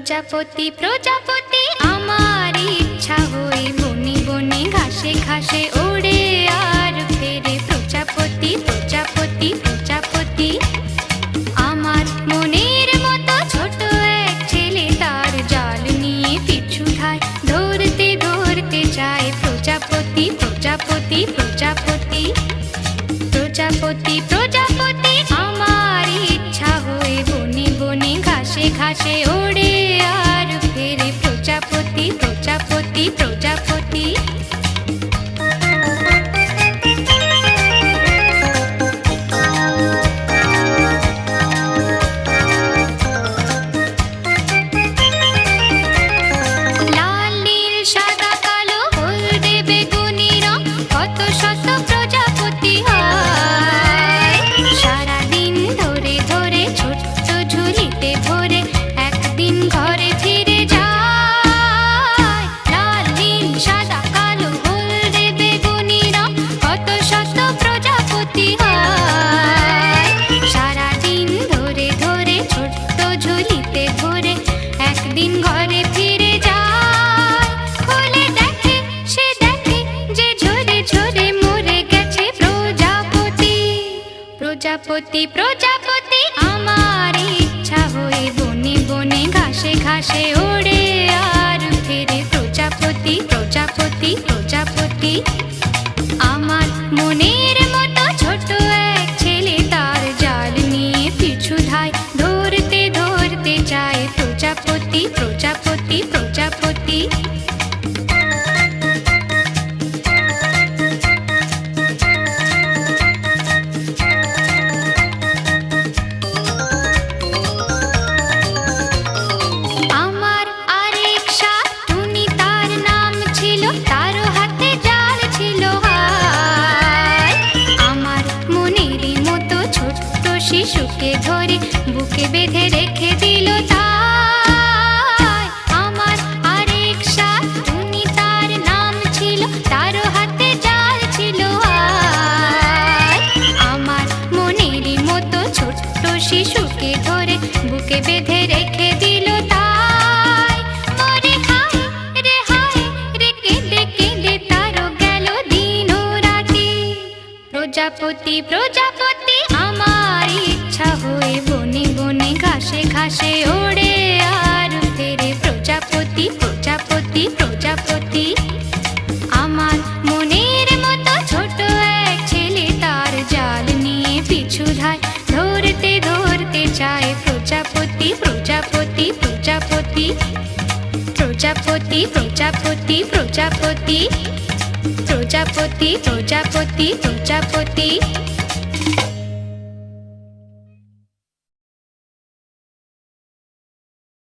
প্রজাপতি প্রজাপতি আমার ইচ্ছা হয়ে বনে বনে ঘাসে ঘাসে ওড়ে আর ফেরে। প্রজাপতি প্রজাপতি প্রজাপতি আমার মনের মতো ছোট এক ছেলে, তার জাল নিয়ে পিছু ধায় ধরতে ধরতে যায়। প্রজাপতি প্রজাপতি প্রজাপতি প্রজাপতি প্রজাপতি আমার ইচ্ছা হয়ে বনে বনে ঘাসে ঘাসে ওড়ে আর ফেরে। প্রজাপতি প্রজাপতি প্রজাপতি লাল নীল সাদা কালো হলদে বেগুনি রং কত শত প্রজাপতি হয়। সারাদিন ধরে ধরে ছোট্ট ঝুলিতে ভরে একদিন ঘরে ফিরে যায়। লাল নীল সাদা কালো হলদে বেগুনি রং কত শত প্রজাপতি হয়। সারাদিন ধরে ধরে ছোট্ট ঝুলিতে ভরে একদিন ঘরে ফিরে যায়। খুলে দেখে সে দেখে যে ঝরে ঝরে মরে গেছে প্রজাপতি। প্রজাপতি প্রজাপতি আমার ইচ্ছা হয়ে বনে বনে ঘাসে ঘাসে ওড়ে আর ফেরে। প্রজাপতি প্রজাপতি প্রজাপতি আমার মনের মতো ছোট এক ছেলে, তার জাল নিয়ে পিছু ধায় ধরতে ধরতে যায়। প্রজাপতি প্রজাপতি প্রজাপতি আমার আরেক শাশুড়ি, তার নাম ছিল, তারও হাতে জাল ছিল হায়। আমার মনেরই মতো ছোট্ট শিশুকে ধরে বুকে বেঁধে রেখে দিল তাই। আমার আরেক শাশুড়ি, তার নাম ছিল, তারও হাতে জাল ছিল হায়। আমার মনেরই মতো ছোট্ট শিশুকে ধরে বুকে বেঁধে রেখে দিল তাই। মরে হায় রে হায় রে কেঁদে কেঁদে তারও গেল দিন ও রাতি। প্রজাপতি প্রজাপতি আমার ইচ্ছা হয়ে বনে বনে ঘাসে ঘাসে ওড়ে আর ফেরে। প্রজাপতি প্রজাপতি প্রজাপতি আমার মনের মতো ছোট এক ছেলে, তার জাল নিয়ে পিছু ধায় ধরতে ধরতে যায়। প্রজাপতি প্রজাপতি প্রজাপতি প্রজাপতি প্রজাপতি প্রজাপতি প্রজাপতি প্রজাপতি প্রজাপতি